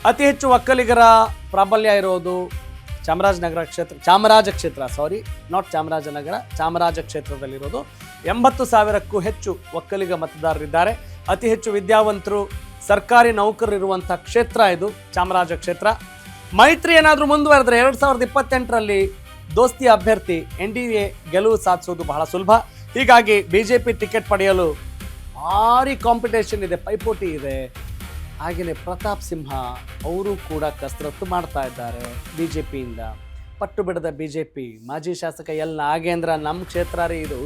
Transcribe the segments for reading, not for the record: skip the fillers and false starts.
ಅತಿ ಹೆಚ್ಚು ಒಕ್ಕಲಿಗರ ಪ್ರಾಬಲ್ಯ ಇರೋದು ಚಾಮರಾಜ ಕ್ಷೇತ್ರ ಚಾಮರಾಜ ಕ್ಷೇತ್ರದಲ್ಲಿರೋದು 80,000ಕ್ಕೂ ಹೆಚ್ಚು ಒಕ್ಕಲಿಗ ಮತದಾರರಿದ್ದಾರೆ. ಅತಿ ಹೆಚ್ಚು ವಿದ್ಯಾವಂತರು, ಸರ್ಕಾರಿ ನೌಕರರು ಇರುವಂಥ ಕ್ಷೇತ್ರ ಇದು ಚಾಮರಾಜ ಕ್ಷೇತ್ರ. ಮೈತ್ರಿ ಏನಾದರೂ ಮುಂದುವರೆದ್ರೆ 2028ರಲ್ಲಿ ದೋಸ್ತಿ ಅಭ್ಯರ್ಥಿ NDA ಗೆಲುವು ಸಾಧಿಸೋದು ಬಹಳ ಸುಲಭ. ಹೀಗಾಗಿ BJP ಟಿಕೆಟ್ ಪಡೆಯಲು ಭಾರಿ ಕಾಂಪಿಟೇಷನ್ ಇದೆ, ಪೈಪೋಟಿ ಇದೆ. ಹಾಗೆಯೇ ಪ್ರತಾಪ್ ಸಿಂಹ ಅವರು ಕೂಡ ಕಸರತ್ತು ಮಾಡ್ತಾ ಇದ್ದಾರೆ BJPಯಿಂದ. ಪಟ್ಟು ಬಿಡದ BJP ಮಾಜಿ ಶಾಸಕ ಎಲ್ ನಾಗೇಂದ್ರ ನಮ್ಮ ಕ್ಷೇತ್ರ ರೀ ಇದು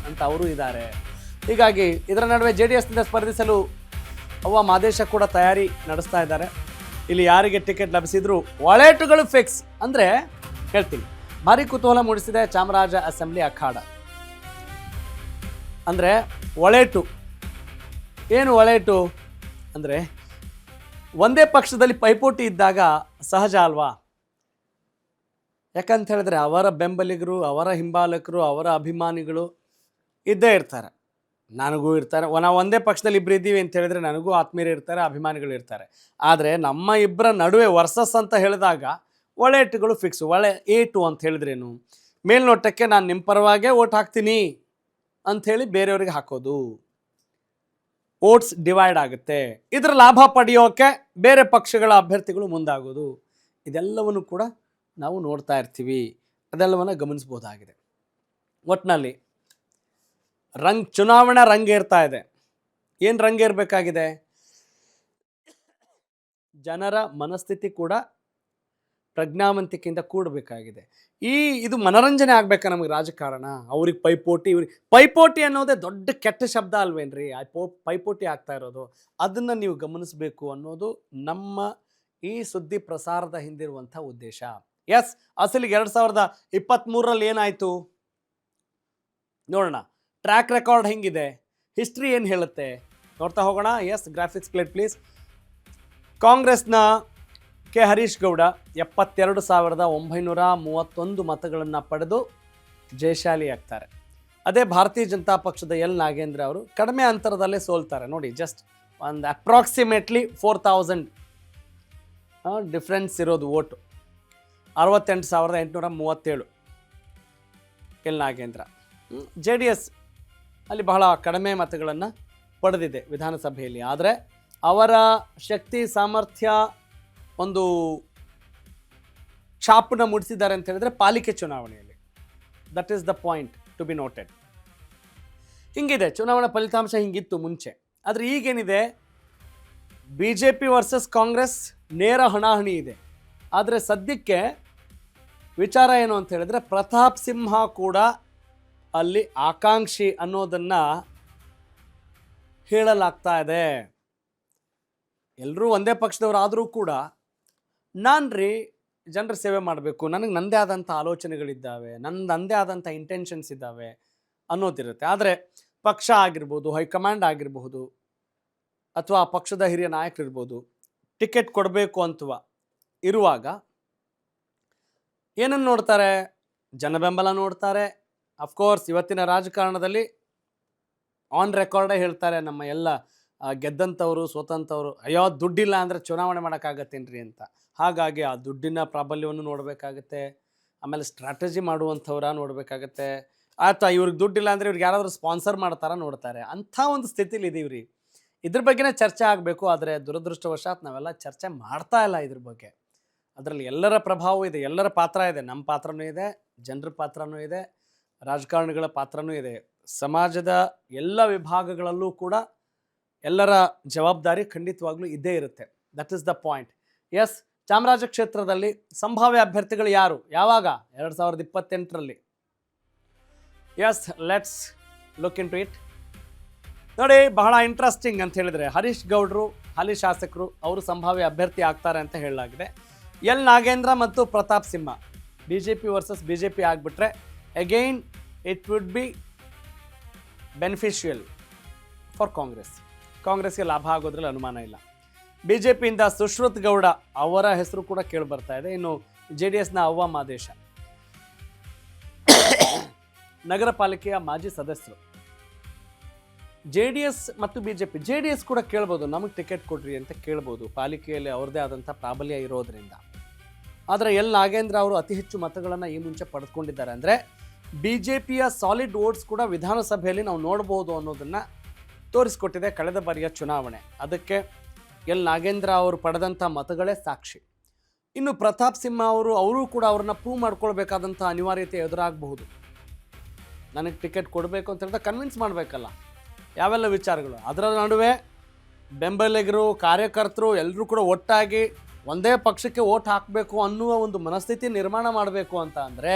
ಅಂತ ಅವರು ಇದ್ದಾರೆ. ಹೀಗಾಗಿ ಇದರ ನಡುವೆ JDSನಿಂದ ಸ್ಪರ್ಧಿಸಲು ಅವ್ವ ಮಾದೇಶ ಕೂಡ ತಯಾರಿ ನಡೆಸ್ತಾ ಇದ್ದಾರೆ. ಇಲ್ಲಿ ಯಾರಿಗೆ ಟಿಕೆಟ್ ಲಭಿಸಿದ್ರು ಒಳೇಟುಗಳು ಫಿಕ್ಸ್ ಅಂದರೆ ಹೇಳ್ತೀನಿ. ಭಾರಿ ಕುತೂಹಲ ಮೂಡಿಸಿದೆ ಚಾಮರಾಜ ಅಸೆಂಬ್ಲಿ ಅಖಾಡ. ಅಂದರೆ ಒಳೇಟು ಏನು? ಒಳೇಟು ಅಂದರೆ ಒಂದೇ ಪಕ್ಷದಲ್ಲಿ ಪೈಪೋಟಿ ಇದ್ದಾಗ ಸಹಜ ಅಲ್ವಾ? ಯಾಕಂತ ಹೇಳಿದ್ರೆ ಅವರ ಬೆಂಬಲಿಗರು, ಅವರ ಹಿಂಬಾಲಕರು, ಅವರ ಅಭಿಮಾನಿಗಳು ಇದ್ದೇ ಇರ್ತಾರೆ. ನನಗೂ ಇರ್ತಾರೆ. ನಾವು ಒಂದೇ ಪಕ್ಷದಲ್ಲಿ ಇಬ್ಬರು ಇದ್ದೀವಿ ಅಂತ ಹೇಳಿದ್ರೆ ನನಗೂ ಆತ್ಮೀಯರು ಇರ್ತಾರೆ, ಅಭಿಮಾನಿಗಳು ಇರ್ತಾರೆ. ಆದರೆ ನಮ್ಮ ಇಬ್ಬರ ನಡುವೆ ವರ್ಸಸ್ ಅಂತ ಹೇಳಿದಾಗ ಒಳೇಟುಗಳು ಫಿಕ್ಸು. ಏಟು ಅಂತ ಹೇಳಿದ್ರೇನು? ಮೇಲ್ನೋಟಕ್ಕೆ ನಾನು ನಿಮ್ಮ ಪರವಾಗೇ ಓಟ್ ಹಾಕ್ತೀನಿ ಅಂಥೇಳಿ ಬೇರೆಯವ್ರಿಗೆ ಹಾಕೋದು. ಓಟ್ಸ್ ಡಿವೈಡ್ ಆಗುತ್ತೆ. ಇದರ ಲಾಭ ಪಡೆಯೋಕೆ ಬೇರೆ ಪಕ್ಷಗಳ ಅಭ್ಯರ್ಥಿಗಳು ಮುಂದಾಗೋದು. ಇದೆಲ್ಲವನ್ನು ಕೂಡ ನಾವು ನೋಡ್ತಾ ಇರ್ತೀವಿ, ಅದೆಲ್ಲವನ್ನು ಗಮನಿಸ್ಬೋದಾಗಿದೆ. ಒಟ್ಟಿನಲ್ಲಿ ಚುನಾವಣಾ ರಂಗೇರ್ತಾ ಇದೆ. ಏನು ರಂಗೇರಬೇಕಾಗಿದೆ? ಜನರ ಮನಸ್ಥಿತಿ ಕೂಡ ಪ್ರಜ್ಞಾವಂತಿಕೆಯಿಂದ ಕೂಡಬೇಕಾಗಿದೆ. ಇದು ಮನರಂಜನೆ ಆಗಬೇಕಾ ನಮಗೆ ರಾಜಕಾರಣ? ಅವ್ರಿಗೆ ಪೈಪೋಟಿ, ಇವ್ರಿಗೆ ಪೈಪೋಟಿ ಅನ್ನೋದೇ ದೊಡ್ಡ ಕೆಟ್ಟ ಶಬ್ದ ಅಲ್ವೇನ್ರಿ? ಪೈಪೋಟಿ ಆಗ್ತಾ ಇರೋದು ಅದನ್ನು ನೀವು ಗಮನಿಸಬೇಕು ಅನ್ನೋದು ನಮ್ಮ ಈ ಸುದ್ದಿ ಪ್ರಸಾರದ ಹಿಂದಿರುವಂಥ ಉದ್ದೇಶ. ಎಸ್, ಅಸಲಿಗೆ 2023ರಲ್ಲಿ ಏನಾಯಿತು ನೋಡೋಣ. ಟ್ರ್ಯಾಕ್ ರೆಕಾರ್ಡ್ ಹೆಂಗಿದೆ, ಹಿಸ್ಟ್ರಿ ಏನು ಹೇಳುತ್ತೆ ನೋಡ್ತಾ ಹೋಗೋಣ. Yes, graphics plate please. ಕಾಂಗ್ರೆಸ್ನ ಕೆ ಹರೀಶ್ ಗೌಡ 72,931 ಮತಗಳನ್ನು ಪಡೆದು ಜಯಶಾಲಿ ಆಗ್ತಾರೆ. ಅದೇ ಭಾರತೀಯ ಜನತಾ ಪಕ್ಷದ ಎಲ್ ನಾಗೇಂದ್ರ ಅವರು ಕಡಿಮೆ ಅಂತರದಲ್ಲೇ ಸೋಲ್ತಾರೆ. ನೋಡಿ, ಜಸ್ಟ್ ಒಂದು ಅಪ್ರಾಕ್ಸಿಮೇಟ್ಲಿ 4,000 ಡಿಫ್ರೆನ್ಸ್ ಇರೋದು ಓಟು. 68,837 ಎಲ್ ನಾಗೇಂದ್ರ. JDS ಅಲ್ಲಿ ಬಹಳ ಕಡಿಮೆ ಮತಗಳನ್ನು ಪಡೆದಿದೆ ವಿಧಾನಸಭೆಯಲ್ಲಿ. ಆದರೆ ಅವರ ಶಕ್ತಿ ಸಾಮರ್ಥ್ಯ ಒಂದು ಛಾಪನ್ನ ಮೂಡಿಸಿದ್ದಾರೆ ಅಂತ ಹೇಳಿದ್ರೆ ಪಾಲಿಕೆ ಚುನಾವಣೆಯಲ್ಲಿ. That is the point to be noted. ಹಿಂಗಿದೆ ಚುನಾವಣಾ ಫಲಿತಾಂಶ, ಹಿಂಗಿತ್ತು ಮುಂಚೆ. ಆದರೆ ಈಗೇನಿದೆ, BJP ವರ್ಸಸ್ ಕಾಂಗ್ರೆಸ್ ನೇರ ಹಣಾಹಣಿ ಇದೆ. ಆದರೆ ಸದ್ಯಕ್ಕೆ ವಿಚಾರ ಏನು ಅಂತ ಹೇಳಿದ್ರೆ, ಪ್ರತಾಪ್ ಸಿಂಹ ಕೂಡ ಅಲ್ಲಿ ಆಕಾಂಕ್ಷಿ ಅನ್ನೋದನ್ನು ಹೇಳಲಾಗ್ತಾ ಇದೆ. ಎಲ್ಲರೂ ಒಂದೇ ಪಕ್ಷದವರು ಆದರೂ ಕೂಡ ಜನರ ಸೇವೆ ಮಾಡಬೇಕು, ನನಗೆ ನನ್ನದೇ ಆದಂಥ ಆಲೋಚನೆಗಳಿದ್ದಾವೆ, ನನ್ನದೇ ಆದಂಥ ಇಂಟೆನ್ಷನ್ಸ್ ಇದ್ದಾವೆ ಅನ್ನೋದಿರುತ್ತೆ. ಆದರೆ ಪಕ್ಷ ಆಗಿರ್ಬೋದು, ಹೈಕಮಾಂಡ್ ಆಗಿರಬಹುದು, ಅಥವಾ ಪಕ್ಷದ ಹಿರಿಯ ನಾಯಕರಿರ್ಬೋದು, ಟಿಕೆಟ್ ಕೊಡಬೇಕು ಅಂತವ ಇರುವಾಗ ಏನನ್ನು ನೋಡ್ತಾರೆ? ಜನಬೆಂಬಲ ನೋಡ್ತಾರೆ. ಅಫ್ಕೋರ್ಸ್ ಇವತ್ತಿನ ರಾಜಕಾರಣದಲ್ಲಿ ಆನ್ ರೆಕಾರ್ಡೇ ಹೇಳ್ತಾರೆ ನಮ್ಮ ಎಲ್ಲ ಗೆದ್ದಂಥವರು, ಸೋತಂಥವ್ರು, ಅಯ್ಯೋ ದುಡ್ಡಿಲ್ಲ ಅಂದರೆ ಚುನಾವಣೆ ಮಾಡೋಕ್ಕಾಗತ್ತೇನ್ರಿ ಅಂತ. ಹಾಗಾಗಿ ಆ ದುಡ್ಡಿನ ಪ್ರಾಬಲ್ಯವನ್ನು ನೋಡಬೇಕಾಗತ್ತೆ. ಆಮೇಲೆ ಸ್ಟ್ರಾಟಜಿ ಮಾಡುವಂಥವ್ರ ನೋಡಬೇಕಾಗತ್ತೆ. ಆಯ್ತಾ, ಇವ್ರಿಗೆ ದುಡ್ಡಿಲ್ಲ ಅಂದರೆ ಇವ್ರಿಗೆ ಯಾರಾದರೂ ಸ್ಪಾನ್ಸರ್ ಮಾಡ್ತಾರ ನೋಡ್ತಾರೆ. ಅಂಥ ಒಂದು ಸ್ಥಿತಿಲಿ ಇದೀವ್ರಿ. ಇದ್ರ ಬಗ್ಗೆನೇ ಚರ್ಚೆ ಆಗಬೇಕು. ಆದರೆ ದುರದೃಷ್ಟವಶಾತ್ ನಾವೆಲ್ಲ ಚರ್ಚೆ ಮಾಡ್ತಾ ಇಲ್ಲ ಇದ್ರ ಬಗ್ಗೆ. ಅದರಲ್ಲಿ ಎಲ್ಲರ ಪ್ರಭಾವ ಇದೆ, ಎಲ್ಲರ ಪಾತ್ರ ಇದೆ. ನಮ್ಮ ಪಾತ್ರನೂ ಇದೆ, ಜನರ ಪಾತ್ರನೂ ಇದೆ, ರಾಜಕಾರಣಿಗಳ ಪಾತ್ರನೂ ಇದೆ. ಸಮಾಜದ ಎಲ್ಲ ವಿಭಾಗಗಳಲ್ಲೂ ಕೂಡ ಎಲ್ಲರ ಜವಾಬ್ದಾರಿ ಖಂಡಿತವಾಗ್ಲೂ ಇದ್ದೇ ಇರುತ್ತೆ. That is the point. Yes, Chamaraja ಕ್ಷೇತ್ರದಲ್ಲಿ ಸಂಭಾವ್ಯ ಅಭ್ಯರ್ಥಿಗಳು ಯಾರು, ಯಾವಾಗ? 2028ರಲ್ಲಿ. Yes, let's look into it. ನೋಡಿ, ಬಹಳ ಇಂಟ್ರೆಸ್ಟಿಂಗ್ ಅಂತ ಹೇಳಿದರೆ, ಹರೀಶ್ ಗೌಡರು ಹಾಲಿ ಶಾಸಕರು, ಅವರು ಸಂಭಾವ್ಯ ಅಭ್ಯರ್ಥಿ ಆಗ್ತಾರೆ ಅಂತ ಹೇಳಲಾಗಿದೆ. ಎಲ್ ನಾಗೇಂದ್ರ ಮತ್ತು Pratap Simha BJP versus BJP ಆಗಿಬಿಟ್ರೆ again it would be beneficial for ಕಾಂಗ್ರೆಸ್ಗೆ ಲಾಭ ಆಗೋದ್ರಲ್ಲಿ ಅನುಮಾನ ಇಲ್ಲ. BJPಯಿಂದ ಸುಶ್ರುತ್ ಗೌಡ ಅವರ ಹೆಸರು ಕೂಡ ಕೇಳಿ ಬರ್ತಾ ಇದೆ. ಇನ್ನು JDSನ ಅವ್ವ ಮಾದೇಶ, ನಗರ ಪಾಲಿಕೆಯ ಮಾಜಿ ಸದಸ್ಯರು, JDS ಮತ್ತು BJP, JDS ಕೂಡ ಕೇಳ್ಬೋದು ನಮಗೆ ಟಿಕೆಟ್ ಕೊಡ್ರಿ ಅಂತ ಕೇಳ್ಬೋದು, ಪಾಲಿಕೆಯಲ್ಲಿ ಅವ್ರದ್ದೇ ಆದಂಥ ಪ್ರಾಬಲ್ಯ ಇರೋದ್ರಿಂದ. ಆದರೆ ನಾಗೇಂದ್ರ ಅವರು ಅತಿ ಹೆಚ್ಚು ಮತಗಳನ್ನು ಈ ಮುಂಚೆ ಪಡೆದುಕೊಂಡಿದ್ದಾರೆ. ಅಂದರೆ BJPಯ ಸಾಲಿಡ್ ವೋಟ್ಸ್ ಕೂಡ ವಿಧಾನಸಭೆಯಲ್ಲಿ ನಾವು ನೋಡ್ಬೋದು ಅನ್ನೋದನ್ನು ತೋರಿಸ್ಕೊಟ್ಟಿದೆ ಕಳೆದ ಬಾರಿಯ ಚುನಾವಣೆ. ಅದಕ್ಕೆ ನಾಗೇಂದ್ರ ಅವರು ಪಡೆದಂಥ ಮತಗಳೇ ಸಾಕ್ಷಿ. ಇನ್ನು ಪ್ರತಾಪ್ ಸಿಂಹ ಅವರು ಕೂಡ ಅವ್ರನ್ನ ಪ್ರೂವ್ ಮಾಡ್ಕೊಳ್ಬೇಕಾದಂಥ ಅನಿವಾರ್ಯತೆ ಎದುರಾಗಬಹುದು. ನನಗೆ ಟಿಕೆಟ್ ಕೊಡಬೇಕು ಅಂತ ಹೇಳಿದ್ರೆ ಕನ್ವಿನ್ಸ್ ಮಾಡಬೇಕಲ್ಲ, ಯಾವೆಲ್ಲ ವಿಚಾರಗಳು. ಅದರ ನಡುವೆ ಬೆಂಬಲಿಗರು, ಕಾರ್ಯಕರ್ತರು ಎಲ್ಲರೂ ಕೂಡ ಒಟ್ಟಾಗಿ ಒಂದೇ ಪಕ್ಷಕ್ಕೆ ವೋಟ್ ಹಾಕಬೇಕು ಅನ್ನುವ ಒಂದು ಮನಸ್ಥಿತಿ ನಿರ್ಮಾಣ ಮಾಡಬೇಕು ಅಂತ ಅಂದರೆ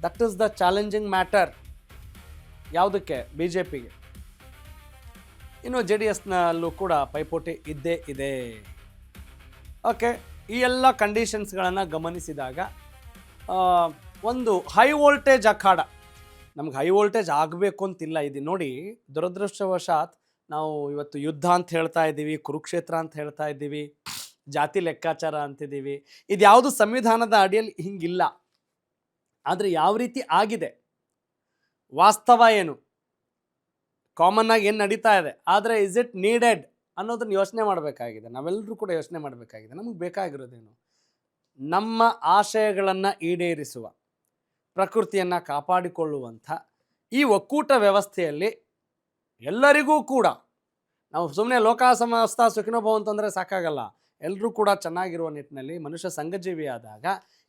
that is the challenging matter. ಯಾವುದಕ್ಕೆ? BJPಗೆ. ಇನ್ನು JDSನಲ್ಲೂ ಕೂಡ ಪೈಪೋಟಿ ಇದ್ದೇ ಇದೆ. ಓಕೆ, ಈ ಎಲ್ಲ ಕಂಡೀಷನ್ಸ್ಗಳನ್ನು ಗಮನಿಸಿದಾಗ ಒಂದು ಹೈ ವೋಲ್ಟೇಜ್ ಅಖಾಡ, ನಮ್ಗೆ ಹೈ ವೋಲ್ಟೇಜ್ ಆಗಬೇಕು ಅಂತಿಲ್ಲ. ಇದು ನೋಡಿ, ದುರದೃಷ್ಟವಶಾತ್ ನಾವು ಇವತ್ತು ಯುದ್ಧ ಅಂತ ಹೇಳ್ತಾ ಇದ್ದೀವಿ, ಕುರುಕ್ಷೇತ್ರ ಅಂತ ಹೇಳ್ತಾ ಇದ್ದೀವಿ, ಜಾತಿ ಲೆಕ್ಕಾಚಾರ ಅಂತಿದ್ದೀವಿ. ಇದು ಯಾವುದು ಸಂವಿಧಾನದ ಅಡಿಯಲ್ಲಿ ಹಿಂಗಿಲ್ಲ. ಆದರೆ ಯಾವ ರೀತಿ ಆಗಿದೆ, ವಾಸ್ತವ ಏನು, ಕಾಮನ್ ಆಗಿ ಏನು ನಡೀತಾ ಇದೆ, ಆದರೆ ಇಸ್ ಇಟ್ ನೀಡೆಡ್ ಅನ್ನೋದನ್ನು ಯೋಚನೆ ಮಾಡಬೇಕಾಗಿದೆ. ನಾವೆಲ್ಲರೂ ಕೂಡ ಯೋಚನೆ ಮಾಡಬೇಕಾಗಿದೆ. ನಮಗೆ ಬೇಕಾಗಿರೋದೇನು? ನಮ್ಮ ಆಶಯಗಳನ್ನು ಈಡೇರಿಸುವ, ಪ್ರಕೃತಿಯನ್ನು ಕಾಪಾಡಿಕೊಳ್ಳುವಂಥ ಈ ಒಕ್ಕೂಟ ವ್ಯವಸ್ಥೆಯಲ್ಲಿ ಎಲ್ಲರಿಗೂ ಕೂಡ ನಾವು ಸುಮ್ಮನೆ ಲೋಕ ಸಮಸ್ತ ಸುಖಿನೋ ಭವ ಅಂತಂದರೆ ಸಾಕಾಗಲ್ಲ. ಎಲ್ಲರೂ ಕೂಡ ಚೆನ್ನಾಗಿರುವ ನಿಟ್ಟಿನಲ್ಲಿ ಮನುಷ್ಯ ಸಂಘಜೀವಿಯಾದಾಗ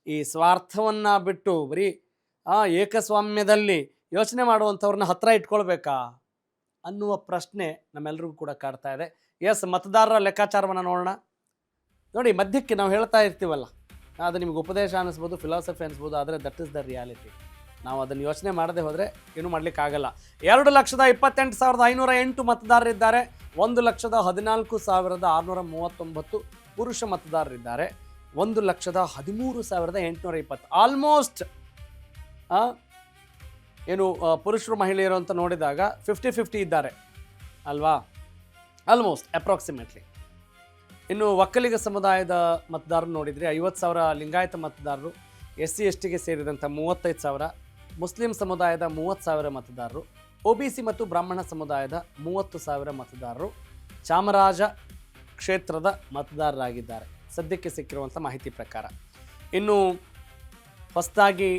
ಈ ಸ್ವಾರ್ಥವನ್ನು ಬಿಟ್ಟು ಬರೀ ಏಕಸ್ವಾಮ್ಯದಲ್ಲಿ ಯೋಚನೆ ಮಾಡುವಂಥವ್ರನ್ನ ಹತ್ತಿರ ಇಟ್ಕೊಳ್ಬೇಕಾ ಅನ್ನುವ ಪ್ರಶ್ನೆ ನಮ್ಮೆಲ್ಲರಿಗೂ ಕೂಡ ಕಾಡ್ತಾ ಇದೆ. ಮತದಾರರ ಲೆಕ್ಕಾಚಾರವನ್ನು ನೋಡೋಣ. ನೋಡಿ, ಮಧ್ಯಕ್ಕೆ ನಾವು ಹೇಳ್ತಾ ಇರ್ತೀವಲ್ಲ, ಅದು ನಿಮ್ಗೆ ಉಪದೇಶ ಅನ್ನಿಸ್ಬೋದು, ಫಿಲಾಸಫಿ ಅನ್ನಿಸ್ಬೋದು, ಆದರೆ ದಟ್ ಇಸ್ ದ ರಿಯಾಲಿಟಿ. ನಾವು ಅದನ್ನು ಯೋಚನೆ ಮಾಡದೆ ಹೋದರೆ ಏನೂ ಮಾಡಲಿಕ್ಕಾಗಲ್ಲ. 2,28,508 ಮತದಾರರಿದ್ದಾರೆ. 1,14,639 ಪುರುಷ ಮತದಾರರಿದ್ದಾರೆ. 1,13,820. ಆಲ್ಮೋಸ್ಟ್ ಏನು ಪುರುಷರು ಮಹಿಳೆಯರು ಅಂತ ನೋಡಿದಾಗ 50-50 ಇದ್ದಾರೆ ಅಲ್ವಾ? Almost approximately. ಇನ್ನು ಒಕ್ಕಲಿಗ ಸಮುದಾಯದ ಮತದಾರರು ನೋಡಿದರೆ 50,000 ಲಿಂಗಾಯತ ಮತದಾರರು, SC/STಗೆ ಸೇರಿದಂಥ 35,000, ಮುಸ್ಲಿಂ ಸಮುದಾಯದ 30,000 ಮತದಾರರು, OBC ಮತ್ತು ಬ್ರಾಹ್ಮಣ ಸಮುದಾಯದ 30,000 ಮತದಾರರು ಚಾಮರಾಜ ಕ್ಷೇತ್ರದ ಮತದಾರರಾಗಿದ್ದಾರೆ ಸದ್ಯಕ್ಕೆ ಸಿಕ್ಕಿರುವಂಥ ಮಾಹಿತಿ ಪ್ರಕಾರ. ಇನ್ನು ಹೊಸದಾಗಿ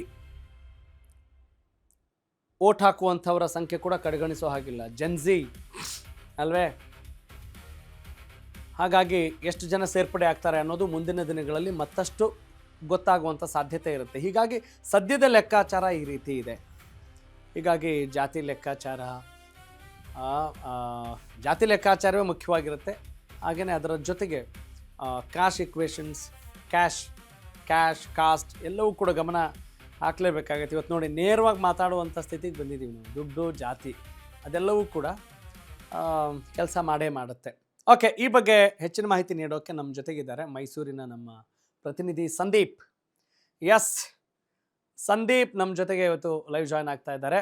ಓಟ್ ಹಾಕುವಂಥವರ ಸಂಖ್ಯೆ ಕೂಡ ಕಡೆಗಣಿಸೋ ಹಾಗಿಲ್ಲ, ಜೆನ್ಝಿ ಅಲ್ವೇ? ಹಾಗಾಗಿ ಎಷ್ಟು ಜನ ಸೇರ್ಪಡೆ ಆಗ್ತಾರೆ ಅನ್ನೋದು ಮುಂದಿನ ದಿನಗಳಲ್ಲಿ ಮತ್ತಷ್ಟು ಗೊತ್ತಾಗುವಂಥ ಸಾಧ್ಯತೆ ಇರುತ್ತೆ. ಹೀಗಾಗಿ ಸದ್ಯದ ಲೆಕ್ಕಾಚಾರ ಈ ರೀತಿ ಇದೆ. ಹೀಗಾಗಿ ಜಾತಿ ಲೆಕ್ಕಾಚಾರವೇ ಮುಖ್ಯವಾಗಿರುತ್ತೆ. ಹಾಗೆಯೇ ಅದರ ಜೊತೆಗೆ ಕ್ಯಾಶ್ ಇಕ್ವೇಷನ್ಸ್, ಕ್ಯಾಶ್ ಕಾಸ್ಟ್ ಎಲ್ಲವೂ ಕೂಡ ಗಮನ ಹಾಕಲೇಬೇಕಾಗತ್ತೆ. ಇವತ್ತು ನೋಡಿ, ನೇರವಾಗಿ ಮಾತಾಡುವಂಥ ಸ್ಥಿತಿಗೆ ಬಂದಿದ್ದೀವಿ ನಾವು. ದುಡ್ಡು, ಜಾತಿ ಅದೆಲ್ಲವೂ ಕೂಡ ಕೆಲಸ ಮಾಡುತ್ತೆ. ಓಕೆ, ಈ ಬಗ್ಗೆ ಹೆಚ್ಚಿನ ಮಾಹಿತಿ ನೀಡೋಕ್ಕೆ ನಮ್ಮ ಜೊತೆಗಿದ್ದಾರೆ ಮೈಸೂರಿನ ನಮ್ಮ ಪ್ರತಿನಿಧಿ ಸಂದೀಪ್. ಸಂದೀಪ್ ನಮ್ಮ ಜೊತೆಗೆ ಇವತ್ತು ಲೈವ್ ಜಾಯ್ನ್ ಆಗ್ತಾ ಇದ್ದಾರೆ.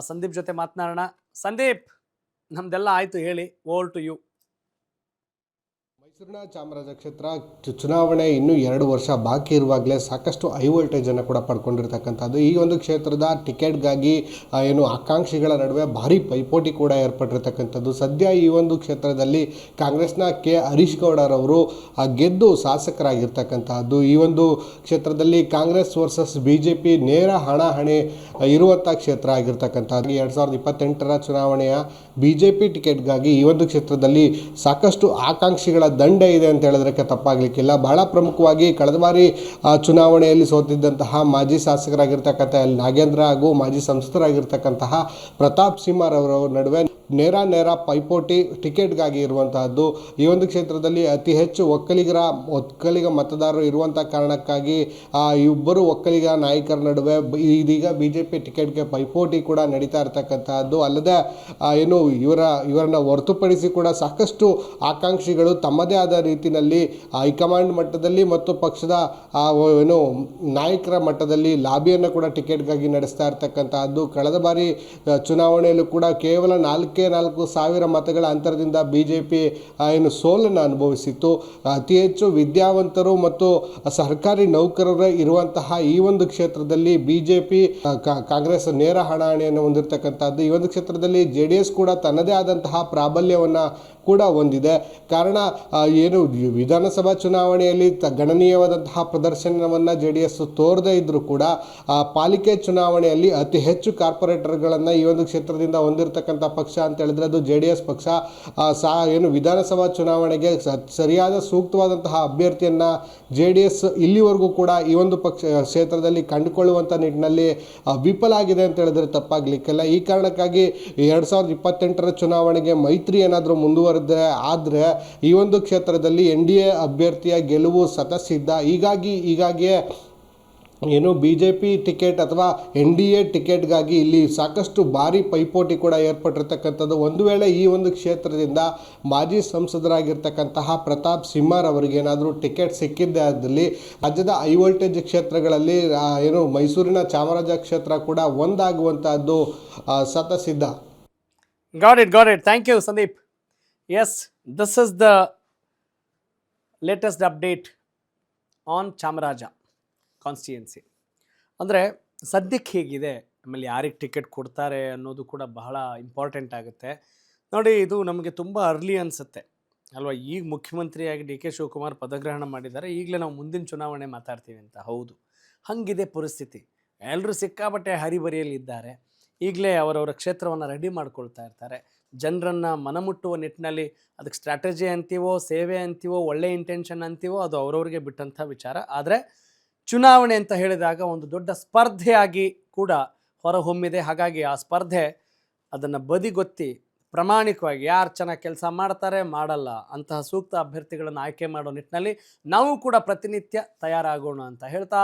ಸಂದೀಪ್ ಜೊತೆ ಮಾತನಾಡೋಣ. ಸಂದೀಪ್, ನಮ್ದೆಲ್ಲ ಆಯಿತು, ಹೇಳಿ, ಓವರ್ ಟು ಯು. ಮೈಸೂರಿನ ಚಾಮರಾಜ ಕ್ಷೇತ್ರ ಚುನಾವಣೆ ಇನ್ನೂ 2 ವರ್ಷ ಬಾಕಿ ಇರುವಾಗಲೇ ಸಾಕಷ್ಟು ಹೈ ವೋಲ್ಟೇಜನ್ನು ಕೂಡ ಪಡ್ಕೊಂಡಿರ್ತಕ್ಕಂಥದ್ದು. ಈ ಒಂದು ಕ್ಷೇತ್ರದ ಟಿಕೆಟ್ಗಾಗಿ ಏನು ಆಕಾಂಕ್ಷಿಗಳ ನಡುವೆ ಭಾರಿ ಪೈಪೋಟಿ ಕೂಡ ಏರ್ಪಟ್ಟಿರ್ತಕ್ಕಂಥದ್ದು. ಸದ್ಯ ಈ ಒಂದು ಕ್ಷೇತ್ರದಲ್ಲಿ ಕಾಂಗ್ರೆಸ್ನ ಹರೀಶ್ ಗೌಡರವರು ಗೆದ್ದು ಶಾಸಕರಾಗಿರ್ತಕ್ಕಂಥದ್ದು. ಈ ಒಂದು ಕ್ಷೇತ್ರದಲ್ಲಿ ಕಾಂಗ್ರೆಸ್ ವರ್ಸಸ್ BJP ನೇರ ಹಣಾಹಣಿ ಇರುವಂಥ ಕ್ಷೇತ್ರ ಆಗಿರ್ತಕ್ಕಂಥದ್ದು. 2028ರ ಚುನಾವಣೆಯ BJP ಟಿಕೆಟ್ಗಾಗಿ ಈ ಒಂದು ಕ್ಷೇತ್ರದಲ್ಲಿ ಸಾಕಷ್ಟು ಆಕಾಂಕ್ಷಿಗಳ ದಂಡೆ ಇದೆ ಅಂತ ಹೇಳಿದ್ರೆ ತಪ್ಪಾಗಲಿಕ್ಕಿಲ್ಲ. ಬಹಳ ಪ್ರಮುಖವಾಗಿ ಕಳೆದ ಬಾರಿ ಚುನಾವಣೆಯಲ್ಲಿ ಸೋತಿದ್ದಂತಹ ಮಾಜಿ ಶಾಸಕರಾಗಿರ್ತಕ್ಕಂಥ ನಾಗೇಂದ್ರ ಹಾಗೂ ಮಾಜಿ ಸಂಸದರಾಗಿರ್ತಕ್ಕಂತಹ ಪ್ರತಾಪ್ ಸಿಂಹರವರ ನಡುವೆ ನೇರ ಪೈಪೋಟಿ ಟಿಕೆಟ್ಗಾಗಿ ಇರುವಂತಹದ್ದು. ಈ ಒಂದು ಕ್ಷೇತ್ರದಲ್ಲಿ ಅತಿ ಹೆಚ್ಚು ಒಕ್ಕಲಿಗ ಮತದಾರರು ಇರುವಂಥ ಕಾರಣಕ್ಕಾಗಿ ಇಬ್ಬರು ಒಕ್ಕಲಿಗ ನಾಯಕರ ನಡುವೆ ಇದೀಗ BJP ಟಿಕೆಟ್ಗೆ ಪೈಪೋಟಿ ಕೂಡ ನಡೀತಾ ಇರತಕ್ಕಂತಹದ್ದು. ಅಲ್ಲದೆ ಏನು ಇವರನ್ನು ಹೊರತುಪಡಿಸಿ ಕೂಡ ಸಾಕಷ್ಟು ಆಕಾಂಕ್ಷಿಗಳು ತಮ್ಮದೇ ಆದ ರೀತಿಯಲ್ಲಿ ಹೈಕಮಾಂಡ್ ಮಟ್ಟದಲ್ಲಿ ಮತ್ತು ಪಕ್ಷದ ಏನು ನಾಯಕರ ಮಟ್ಟದಲ್ಲಿ ಲಾಬಿಯನ್ನು ಕೂಡ ಟಿಕೆಟ್ಗಾಗಿ ನಡೆಸ್ತಾ ಇರ್ತಕ್ಕಂತಹದ್ದು. ಕಳೆದ ಬಾರಿ ಚುನಾವಣೆಯಲ್ಲೂ ಕೂಡ ಕೇವಲ 4 4,000 ಮತಗಳ ಅಂತರದಿಂದ BJP ಏನು ಸೋಲನ್ನು ಅನುಭವಿಸಿತ್ತು. ಅತಿ ಹೆಚ್ಚು ವಿದ್ಯಾವಂತರು ಮತ್ತು ಸರ್ಕಾರಿ ನೌಕರರು ಇರುವಂತಹ ಈ ಒಂದು ಕ್ಷೇತ್ರದಲ್ಲಿ BJP ಕಾಂಗ್ರೆಸ್ ನೇರ ಹಣಾಹಣಿಯನ್ನು ಹೊಂದಿರತಕ್ಕಂಥದ್ದು. ಈ ಒಂದು ಕ್ಷೇತ್ರದಲ್ಲಿ JDS ಕೂಡ ತನ್ನದೇ ಆದಂತಹ ಪ್ರಾಬಲ್ಯವನ್ನು ಕೂಡ ಹೊಂದಿದೆ. ಕಾರಣ ಏನು ವಿಧಾನಸಭಾ ಚುನಾವಣೆಯಲ್ಲಿ ಗಣನೀಯವಾದಂತಹ ಪ್ರದರ್ಶನವನ್ನು JDS ತೋರದೇ ಇದ್ದರೂ ಕೂಡ ಪಾಲಿಕೆ ಚುನಾವಣೆಯಲ್ಲಿ ಅತಿ ಹೆಚ್ಚು ಕಾರ್ಪೊರೇಟರ್ಗಳನ್ನು ಈ ಒಂದು ಕ್ಷೇತ್ರದಿಂದ ಹೊಂದಿರತಕ್ಕಂಥ ಪಕ್ಷ ಅಂತ ಹೇಳಿದ್ರೆ ಅದು JDS ಪಕ್ಷ. ಏನು ವಿಧಾನಸಭಾ ಚುನಾವಣೆಗೆ ಸರಿಯಾದ ಸೂಕ್ತವಾದಂತಹ ಅಭ್ಯರ್ಥಿಯನ್ನು JDS ಇಲ್ಲಿವರೆಗೂ ಕೂಡ ಈ ಒಂದು ಕ್ಷೇತ್ರದಲ್ಲಿ ಕಂಡುಕೊಳ್ಳುವಂಥ ನಿಟ್ಟಿನಲ್ಲಿ ವಿಫಲ ಆಗಿದೆ ಅಂತ ಹೇಳಿದ್ರೆ ತಪ್ಪಾಗಲಿಕ್ಕಿಲ್ಲ. ಈ ಕಾರಣಕ್ಕಾಗಿ 2028ರ ಚುನಾವಣೆಗೆ ಮೈತ್ರಿ ಏನಾದರೂ ಮುಂದುವರೆದ್ರೆ ಆದರೆ ಈ ಒಂದು ಕ್ಷೇತ್ರದಲ್ಲಿ NDA ಅಭ್ಯರ್ಥಿಯ ಗೆಲುವು ಸತಸಿದ್ಧ. ಹೀಗಾಗಿಯೇ ಏನು BJP ಟಿಕೆಟ್ ಅಥವಾ NDA ಟಿಕೆಟ್ಗಾಗಿ ಇಲ್ಲಿ ಸಾಕಷ್ಟು ಭಾರಿ ಪೈಪೋಟಿ ಕೂಡ ಏರ್ಪಟ್ಟಿರ್ತಕ್ಕಂಥದ್ದು. ಒಂದು ವೇಳೆ ಈ ಒಂದು ಕ್ಷೇತ್ರದಿಂದ ಮಾಜಿ ಸಂಸದರಾಗಿರ್ತಕ್ಕಂತಹ ಪ್ರತಾಪ್ ಸಿಂಹರ್ ಅವರಿಗೇನಾದರೂ ಟಿಕೆಟ್ ಸಿಕ್ಕಿದ್ದೇ ಆದಲ್ಲಿ ರಾಜ್ಯದ ಹೈ ವೋಲ್ಟೇಜ್ ಕ್ಷೇತ್ರಗಳಲ್ಲಿ ಏನು ಮೈಸೂರಿನ ಚಾಮರಾಜ ಕ್ಷೇತ್ರ ಕೂಡ ಒಂದಾಗುವಂತಹದ್ದು ಸತಸಿದ್ಧ. Got it. Thank you, Sandeep. Yes, this is the latest update on Chamaraja constituency. ಅಂದರೆ ಸದ್ಯಕ್ಕೆ ಹೇಗಿದೆ, ಆಮೇಲೆ ಯಾರಿಗೆ ಟಿಕೆಟ್ ಕೊಡ್ತಾರೆ ಅನ್ನೋದು ಕೂಡ ಬಹಳ ಇಂಪಾರ್ಟೆಂಟ್ ಆಗುತ್ತೆ. ನೋಡಿ, ಇದು ನಮಗೆ ತುಂಬ ಅರ್ಲಿ ಅನಿಸುತ್ತೆ ಅಲ್ವಾ. ಈಗ ಮುಖ್ಯಮಂತ್ರಿಯಾಗಿ DK ಶಿವಕುಮಾರ್ ಪದಗ್ರಹಣ ಮಾಡಿದ್ದಾರೆ, ಈಗಲೇ ನಾವು ಮುಂದಿನ ಚುನಾವಣೆ ಮಾತಾಡ್ತೀವಿ ಅಂತ. ಹೌದು, ಹಾಗಿದೆ ಪರಿಸ್ಥಿತಿ. ಎಲ್ಲರೂ ಸಿಕ್ಕಾಪಟ್ಟೆ ಹರಿಬರಿಯಲ್ಲಿದ್ದಾರೆ. ಈಗಲೇ ಅವರವರ ಕ್ಷೇತ್ರವನ್ನು ರೆಡಿ ಮಾಡ್ಕೊಳ್ತಾ ಇರ್ತಾರೆ. ಜನರನ್ನು ಮನಮುಟ್ಟುವ ನಿಟ್ಟಿನಲ್ಲಿ ಅದಕ್ಕೆ ಸ್ಟ್ರಾಟಜಿ ಅಂತೀವೋ, ಸೇವೆ ಅಂತೀವೋ, ಒಳ್ಳೆ ಇಂಟೆನ್ಷನ್ ಅಂತೀವೋ, ಅದು ಅವರವರಿಗೆ ಬಿಟ್ಟಂಥ ವಿಚಾರ. ಆದರೆ ಚುನಾವಣೆ ಅಂತ ಹೇಳಿದಾಗ ಒಂದು ದೊಡ್ಡ ಸ್ಪರ್ಧೆಯಾಗಿ ಕೂಡ ಹೊರಹೊಮ್ಮಿದೆ. ಹಾಗಾಗಿ ಆ ಸ್ಪರ್ಧೆ ಅದನ್ನು ಬದಿಗೊತ್ತಿ ಪ್ರಾಮಾಣಿಕವಾಗಿ ಯಾರು ಚೆನ್ನಾಗಿ ಕೆಲಸ ಮಾಡ್ತಾರೆ, ಮಾಡಲ್ಲ ಅಂತಹ ಸೂಕ್ತ ಅಭ್ಯರ್ಥಿಗಳನ್ನು ಆಯ್ಕೆ ಮಾಡೋ ನಿಟ್ಟಿನಲ್ಲಿ ನಾವು ಕೂಡ ಪ್ರತಿನಿತ್ಯ ತಯಾರಾಗೋಣ ಅಂತ ಹೇಳ್ತಾ